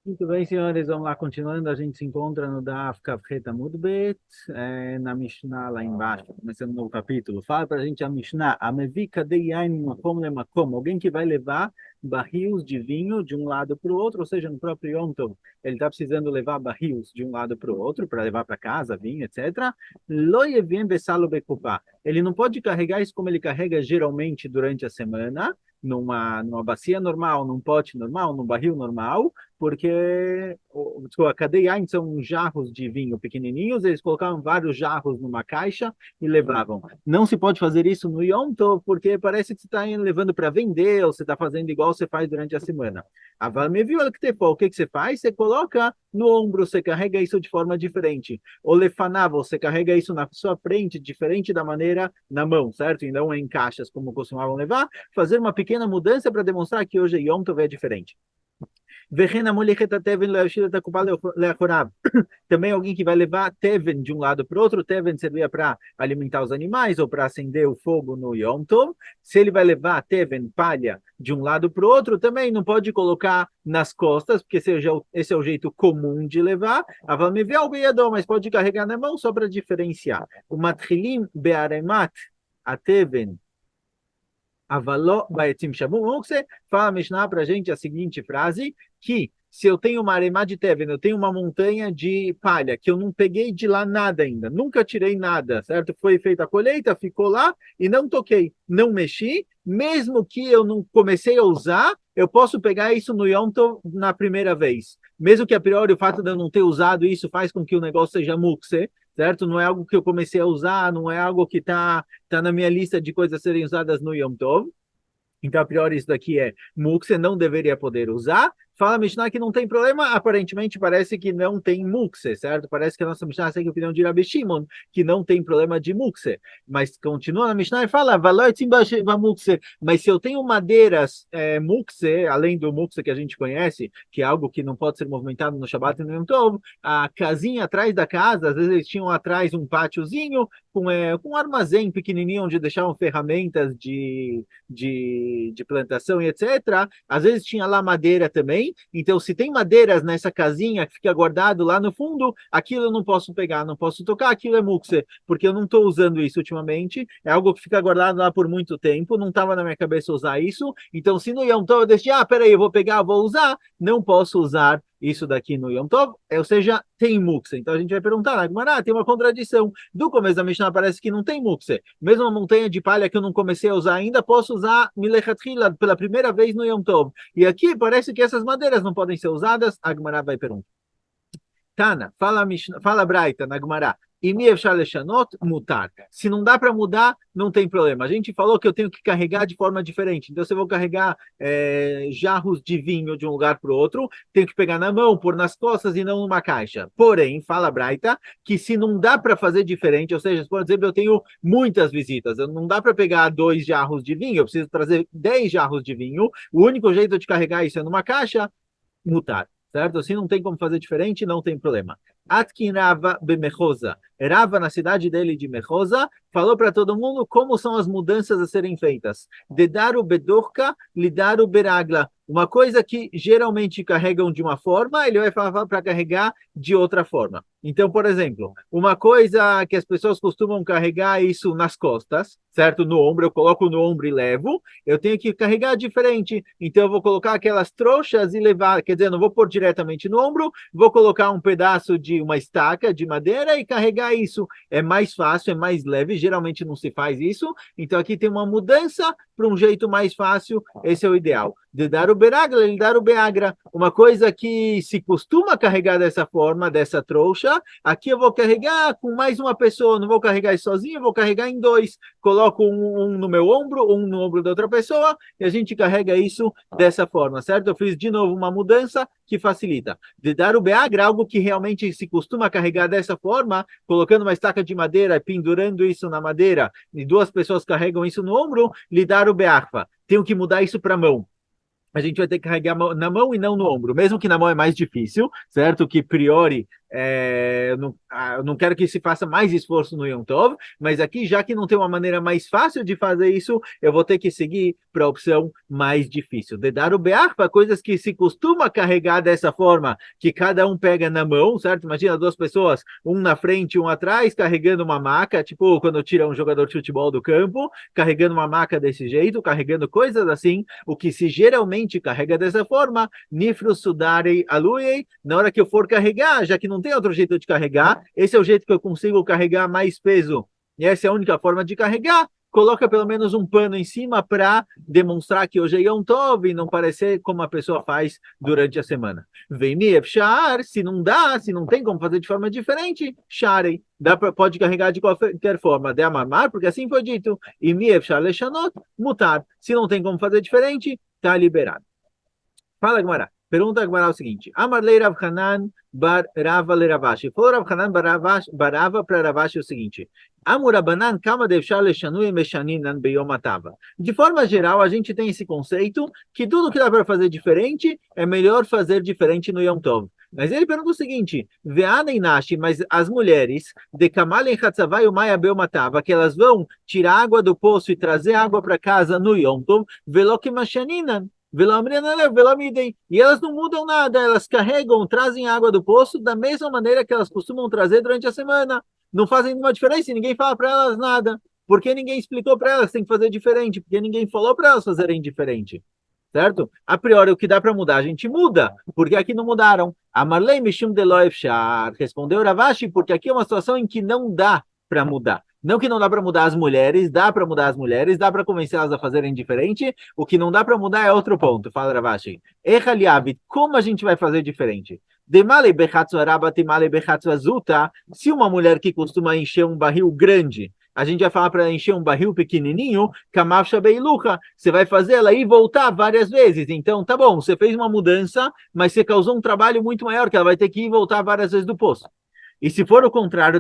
Muito bem, senhores, vamos lá, continuando, a gente se encontra no Daf Kafret Amud Bet, na Mishnah lá embaixo, começando um novo capítulo. Fala para a gente a Mishnah, Amevi Kadei Yain Makom Lemakom, alguém que vai levar barris de vinho de um lado para o outro, ou seja, no próprio Yom Tov, ele está precisando levar barris de um lado para o outro, para levar para casa, vinho, etc. Lo Yeviem Besalo Bekupá, ele não pode carregar isso como ele carrega geralmente durante a semana, numa bacia normal, num pote normal, num barril normal, porque a cadeia são jarros de vinho pequenininhos, eles colocavam vários jarros numa caixa e levavam. Não se pode fazer isso no Yom Tov, porque parece que você está levando para vender, ou você está fazendo igual você faz durante a semana. Agora, me viu o que você faz? Você coloca no ombro, você carrega isso de forma diferente. O lefanava, você carrega isso na sua frente, diferente da maneira na mão, certo? E não em caixas, como costumavam levar. Fazer uma pequena mudança para demonstrar que hoje Yom Tov é diferente. Também alguém que vai levar teven de um lado para o outro. Teven servia para alimentar os animais ou para acender o fogo no Yom Tov. Se ele vai levar teven, palha, de um lado para o outro, também não pode colocar nas costas, porque esse é o jeito comum de levar. Mas pode carregar na mão só para diferenciar. O matchilim bearemat, a teven, Avaló Baetzim Shabu. Vamos que você fala, Mishnah, para a gente a seguinte frase, que se eu tenho uma aremá de Teven, eu tenho uma montanha de palha, que eu não peguei de lá nada ainda, nunca tirei nada, certo? Foi feita a colheita, ficou lá e não toquei, não mexi, mesmo que eu não comecei a usar, eu posso pegar isso no Yom Tov na primeira vez. Mesmo que a priori o fato de eu não ter usado isso faz com que o negócio seja mukse, certo? Não é algo que eu comecei a usar, não é algo que está na minha lista de coisas a serem usadas no Yom Tov. Então, a priori, isso daqui é mukse, não deveria poder usar. Fala a Mishnah que não tem problema, aparentemente parece que não tem mukse, certo? Parece que a nossa Mishnah segue a opinião de Rabi Shimon, que não tem problema de mukse. Mas continua na Mishnah e fala, mukse. Mas se eu tenho madeiras mukse, além do mukse que a gente conhece, que é algo que não pode ser movimentado no Shabbat e no Yom Tov, a casinha atrás da casa, às vezes eles tinham atrás um pátiozinho com um armazém pequenininho onde deixavam ferramentas de plantação e etc. Às vezes tinha lá madeira também. Então, se tem madeiras nessa casinha que fica guardado lá no fundo, aquilo eu não posso pegar, não posso tocar, aquilo é mukse, porque eu não estou usando isso ultimamente. É algo que fica guardado lá por muito tempo, não estava na minha cabeça usar isso. Então, se no Yom Tov eu decidi, peraí, eu vou pegar, vou usar, não posso usar isso daqui no Yom Tov, ou seja, tem mukse. Então a gente vai perguntar, tem uma contradição. Do começo da Mishnah parece que não tem mukse. Mesmo uma montanha de palha que eu não comecei a usar ainda, posso usar milechatchila pela primeira vez no Yom Tov. E aqui parece que essas madeiras não podem ser usadas. A Gemara vai perguntar. Tana, fala Braita na Gemara. Mutar. Se não dá para mudar, não tem problema. A gente falou que eu tenho que carregar de forma diferente. Então, se eu vou carregar jarros de vinho de um lugar para o outro, tenho que pegar na mão, pôr nas costas e não numa caixa. Porém, fala Braita, que se não dá para fazer diferente, ou seja, por exemplo, eu tenho muitas visitas, não dá para pegar 2 jarros de vinho, eu preciso trazer 10 jarros de vinho. O único jeito de carregar isso é numa caixa, mutar, certo? Assim não tem como fazer diferente, não tem problema. Atkin Rava Bemechosa. Rava, na cidade dele de Mechosa, falou para todo mundo como são as mudanças a serem feitas. Dedaru bedorka, lidaru beragla. Uma coisa que geralmente carregam de uma forma, ele vai falar para carregar de outra forma. Então, por exemplo, uma coisa que as pessoas costumam carregar isso nas costas, certo? No ombro, eu coloco no ombro e levo. Eu tenho que carregar diferente. Então, eu vou colocar aquelas trouxas e levar. Quer dizer, eu não vou pôr diretamente no ombro, vou colocar um pedaço de uma estaca de madeira e carregar isso. É mais fácil, é mais leve. Geralmente não se faz isso. Então, aqui tem uma mudança para um jeito mais fácil. Esse é o ideal. De dar o beragla, ele dar o beagra. Uma coisa que se costuma carregar dessa forma, dessa trouxa, aqui eu vou carregar com mais uma pessoa. Não vou carregar isso sozinho, eu vou carregar em dois. Coloco um no meu ombro, um no ombro da outra pessoa, e a gente carrega isso dessa forma, certo? Eu fiz de novo uma mudança que facilita. De dar o beagra, algo que realmente se costuma carregar dessa forma, colocando uma estaca de madeira, pendurando isso na madeira, e 2 pessoas carregam isso no ombro, lhe dar o bearfa. Tenho que mudar isso para a mão. A gente vai ter que carregar na mão e não no ombro, mesmo que na mão é mais difícil, certo? Que priori eu não quero que se faça mais esforço no Yom Tov, mas aqui, já que não tem uma maneira mais fácil de fazer isso, eu vou ter que seguir para a opção mais difícil. De dar o beach para coisas que se costuma carregar dessa forma, que cada um pega na mão, certo? Imagina duas pessoas, um na frente, um atrás, carregando uma maca, tipo quando tira um jogador de futebol do campo, carregando uma maca desse jeito, carregando coisas assim, o que se geralmente carrega dessa forma, nifru sudarei aluei, na hora que eu for carregar, já que não tem outro jeito de carregar, esse é o jeito que eu consigo carregar mais peso, e essa é a única forma de carregar, coloca pelo menos um pano em cima para demonstrar que hoje é Yom Tov e não parecer como a pessoa faz durante a semana. Vem shar, se não dá, se não tem como fazer de forma diferente, sharei. Pode carregar de qualquer forma, de amamar, porque assim foi dito. E mi shar leshanot, mutar. Se não tem como fazer diferente, está liberado. Fala, Gemara. Pergunta a Gemara o seguinte: Amarlei Rav Hanan bar Rava le Ravashi. Falou Rav Hanan bar Rava para Ravashi o seguinte: Amurabanan kama devshar leshanui meshaninan beyom atava. De forma geral, a gente tem esse conceito que tudo que dá para fazer diferente é melhor fazer diferente no Yom Tov. Mas ele pergunta o seguinte: Veanem nashi, mas as mulheres de Kamalem Hatzavai Umaya Beomatava, que elas vão tirar água do poço e trazer água para casa no Yom Tov, velokimashaninan. E elas não mudam nada, elas carregam, trazem água do poço da mesma maneira que elas costumam trazer durante a semana. Não fazem nenhuma diferença e ninguém fala para elas nada. Porque ninguém explicou para elas que tem que fazer diferente, porque ninguém falou para elas fazerem diferente. Certo? A priori, o que dá para mudar, a gente muda. Porque aqui não mudaram. A Marley Mishum Deloef Shar respondeu Ravashi, porque aqui é uma situação em que não dá para mudar. Não que não dá para mudar as mulheres, dá para mudar as mulheres, dá para convencer elas a fazerem diferente. O que não dá para mudar é outro ponto. Fala Ravashi. Echaliavid, como a gente vai fazer diferente? Se uma mulher que costuma encher um barril grande, a gente vai falar para ela encher um barril pequenininho, kamavsha beilucha, você vai fazer ela ir e voltar várias vezes. Então, tá bom, você fez uma mudança, mas você causou um trabalho muito maior, que ela vai ter que ir e voltar várias vezes do poço. E se for o contrário,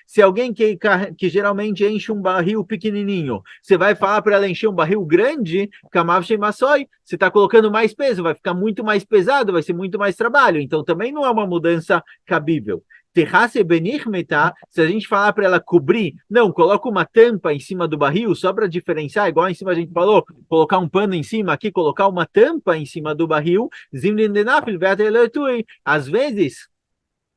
se alguém que geralmente enche um barril pequenininho, você vai falar para ela encher um barril grande, você está colocando mais peso, vai ficar muito mais pesado, vai ser muito mais trabalho. Então também não é uma mudança cabível. Se a gente falar para ela cobrir, não, coloca uma tampa em cima do barril só para diferenciar, igual em cima a gente falou, colocar um pano em cima aqui, colocar uma tampa em cima do barril, às vezes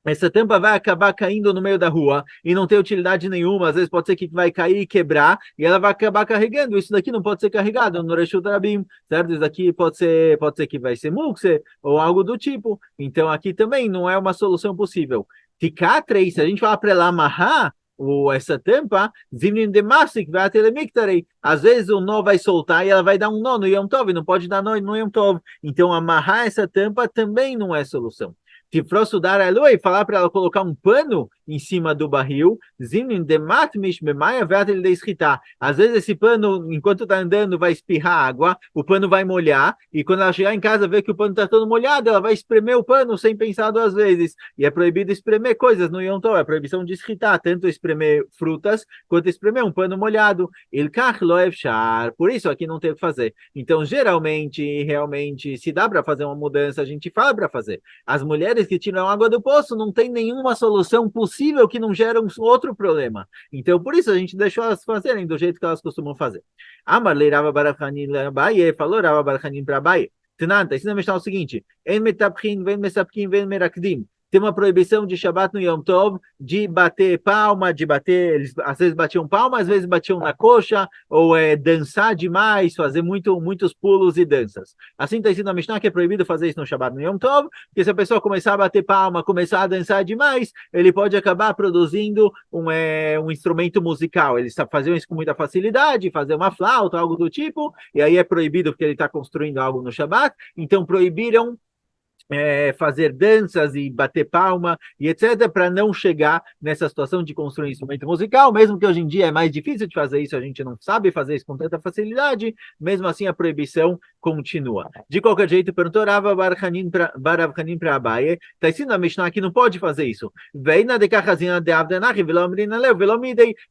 essa tampa vai acabar caindo no meio da rua e não tem utilidade nenhuma. Às vezes pode ser que vai cair e quebrar e ela vai acabar carregando. Isso daqui não pode ser carregado no Reshut Rabim, certo? Isso daqui pode ser que vai ser mukse ou algo do tipo. Então aqui também não é uma solução possível. Ficar três, se a gente falar para ela amarrar essa tampa, às vezes o nó vai soltar e ela vai dar um nó no Yom Tov, não pode dar nó no Yom Tov. Então amarrar essa tampa também não é solução. Tifrosso dar a lua e falar para ela colocar um pano em cima do barril, às vezes esse pano, enquanto está andando, vai espirrar água, o pano vai molhar, e quando ela chegar em casa ver que o pano está todo molhado, ela vai espremer o pano sem pensar duas vezes. E é proibido espremer coisas no Yom Tov, é proibição de escritar, tanto espremer frutas, quanto espremer um pano molhado. Por isso aqui não tem o que fazer. Então, geralmente, realmente, se dá para fazer uma mudança, a gente fala para fazer. As mulheres que tiram água do poço não tem nenhuma solução possível que não gera um outro problema. Então, por isso a gente deixou elas fazerem do jeito que elas costumam fazer. Amarlei Rava Barachanin Abaye, falou Rava Barachanin para Abaye. Tenanta, ensina a o seguinte: En metapkin, ven mesapkin, ven merakdim. Tem uma proibição de Shabbat no Yom Tov, de bater palma, de bater, eles às vezes batiam palma, às vezes batiam na coxa, ou dançar demais, fazer muitos pulos e danças. Assim está escrito na Mishnah que é proibido fazer isso no Shabbat no Yom Tov, porque se a pessoa começar a bater palma, começar a dançar demais, ele pode acabar produzindo um instrumento musical. Eles faziam isso com muita facilidade, fazer uma flauta, algo do tipo, e aí é proibido porque ele está construindo algo no Shabbat, então proibiram fazer danças e bater palma e etc, para não chegar nessa situação de construir instrumento musical, mesmo que hoje em dia é mais difícil de fazer isso, a gente não sabe fazer isso com tanta facilidade, mesmo assim a proibição continua. De qualquer jeito, perguntou Rava Bar Hanin para Abaye, está escrito na Mishnah que não pode fazer isso.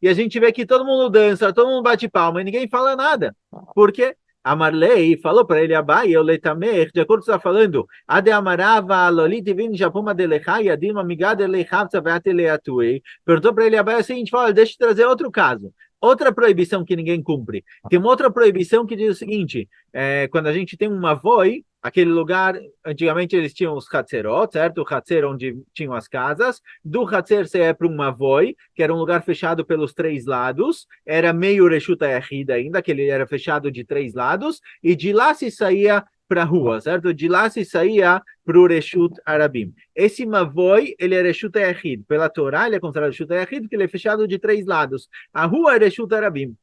E a gente vê que todo mundo dança, todo mundo bate palma e ninguém fala nada. Por quê? Amarlei falou para ele, Abai, eu letamer, de acordo com o que você está falando, Ade amarava lolite vin japoma de lechai, adilma migada lechavtza veate leatui. Perguntou para ele, Abai, é o seguinte, fala, deixa eu trazer outro caso. Outra proibição que ninguém cumpre. Tem uma outra proibição que diz o seguinte, quando a gente tem uma voi, aquele lugar, antigamente eles tinham os Hatzerot, certo? O Hatzer onde tinham as casas. Do Hatzer você é para uma voi, que era um lugar fechado pelos três lados. Era meio Reshut Yahid ainda, que ele era fechado de três lados. E de lá se saía para a rua, certo? De lá se saía para o Reshut Arabim. Esse Mavoi, ele é Reshut Yahid. Pela Torá, ele é considerado Reshut Yahid, porque ele é fechado de três lados. A rua é Reshut Arabim.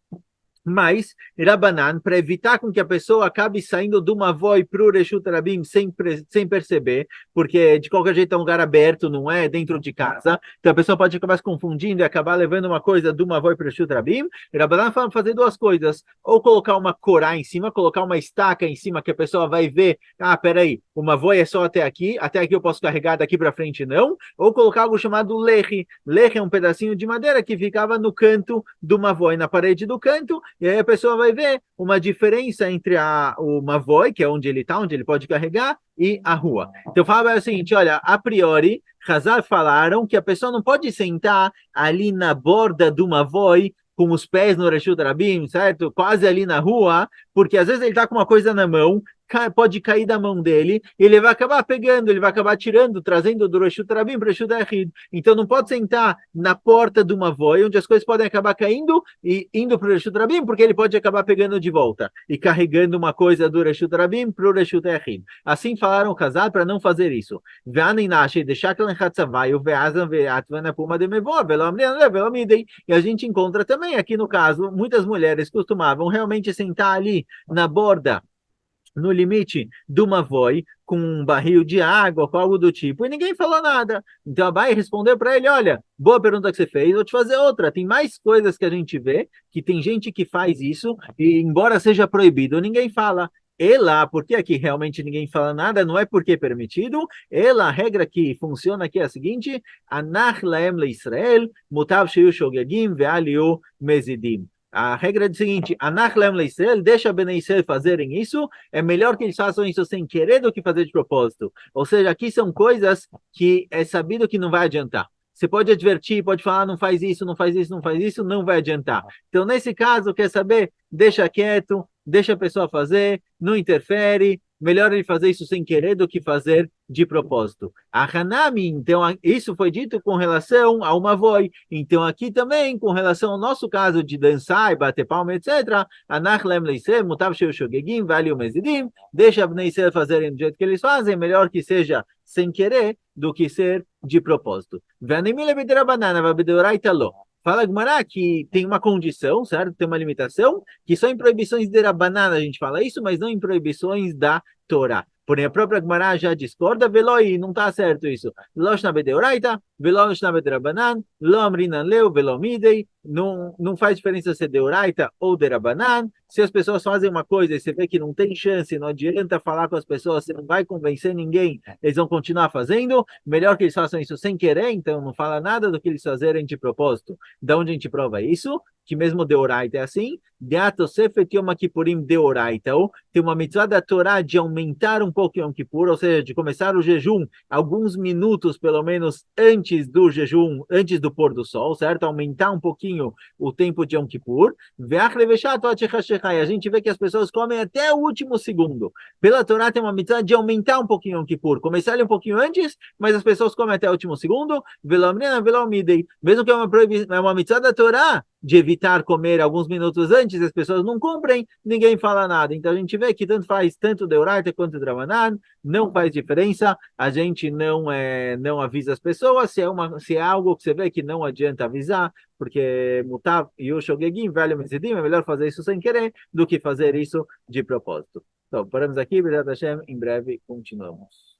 Mas, Rabanan, para evitar com que a pessoa acabe saindo de uma voi para o Reshut Rabim sem perceber, porque de qualquer jeito é um lugar aberto, não é dentro de casa, então a pessoa pode acabar se confundindo e acabar levando uma coisa de uma voi para o Reshut Rabim. Rabanan fala fazer duas coisas, ou colocar uma corá em cima, colocar uma estaca em cima que a pessoa vai ver, peraí, uma voi é só até aqui eu posso carregar, daqui para frente não, ou colocar algo chamado leche. Leche é um pedacinho de madeira que ficava no canto de uma voi, na parede do canto, e aí a pessoa vai ver uma diferença entre o Mavoi, que é onde ele está, onde ele pode carregar, e a rua. Então fala o seguinte, olha, a priori, Hazar falaram que a pessoa não pode sentar ali na borda do Mavoi com os pés no Reshut Rabim, certo? Quase ali na rua, porque às vezes ele está com uma coisa na mão, pode cair da mão dele, ele vai acabar pegando, ele vai acabar tirando, trazendo do Reshut Rabim para o Reshut Yahid. Então não pode sentar na porta de uma voi, onde as coisas podem acabar caindo e indo para o Reshut Rabim, porque ele pode acabar pegando de volta e carregando uma coisa do Reshut Rabim para o Reshut Yahid. Assim falaram o casal para não fazer isso. E a gente encontra também aqui no caso, muitas mulheres costumavam realmente sentar ali na borda, no limite de uma voi, com um barril de água, com algo do tipo, e ninguém falou nada. Então a Bai respondeu para ele: olha, boa pergunta que você fez, vou te fazer outra. Tem mais coisas que a gente vê, que tem gente que faz isso, e embora seja proibido, ninguém fala. Ela, porque aqui realmente ninguém fala nada, não é porque é permitido. Ela, a regra que funciona aqui é a seguinte: Anach laem leIsrael, mutav sheyu shogegim ve'aliu mezidim. A regra é o seguinte: Anach laem leIsrael, deixa Bnei Israel fazerem isso, é melhor que eles façam isso sem querer do que fazer de propósito. Ou seja, aqui são coisas que é sabido que não vai adiantar. Você pode advertir, pode falar, não faz isso, não faz isso, não faz isso, não vai adiantar. Então, nesse caso, quer saber? Deixa quieto, deixa a pessoa fazer, não interfere, melhor ele fazer isso sem querer do que fazer de propósito. A Hanami, então, isso foi dito com relação a uma voi. Então, aqui também, com relação ao nosso caso de dançar e bater palma, etc., Anach lem leisem, mutav sheu shogegim, vale o mezidim, deixa Bnei Israel fazerem do jeito que eles fazem, melhor que seja sem querer do que ser de propósito. Fala Gmará que tem uma condição, certo? Tem uma limitação, que só em proibições de Rabanan a gente fala isso, mas não em proibições da Torá. Porém, a própria Gmará já discorda, veloi, não está certo isso. Losh na bedeoraita, velosh na bederabanan, lo amrinan leu, velomidei, não faz diferença se é deoraita ou derabanan. Se as pessoas fazem uma coisa e você vê que não tem chance, não adianta falar com as pessoas, você não vai convencer ninguém, eles vão continuar fazendo, melhor que eles façam isso sem querer, então não fala nada do que eles fazerem de propósito. Da onde a gente prova isso? Que mesmo deoraita é assim, Deatosefet Yom Kippurim deoraita, ou tem uma mitzvah da Torá de aumentar um pouco Yom Kippur, ou seja, de começar o jejum alguns minutos, pelo menos, antes do jejum, antes do pôr do sol, certo? Aumentar um pouquinho o tempo de Yom Kippur. A gente vê que as pessoas comem até o último segundo. Pela Torá tem uma mitzvah de aumentar um pouquinho Yom Kippur, começar ele um pouquinho antes, mas as pessoas comem até o último segundo. Mesmo que é uma mitzvah da Torá, de evitar comer alguns minutos antes, as pessoas não cumprem, ninguém fala nada. Então a gente vê que tanto faz tanto Deoraita quanto Dravanan, não faz diferença, a gente não avisa as pessoas, se é algo que você vê que não adianta avisar, porque Mutav e o Shogegim, velho Mezidim, é melhor fazer isso sem querer do que fazer isso de propósito. Então, paramos aqui, Bezat Hashem, em breve continuamos.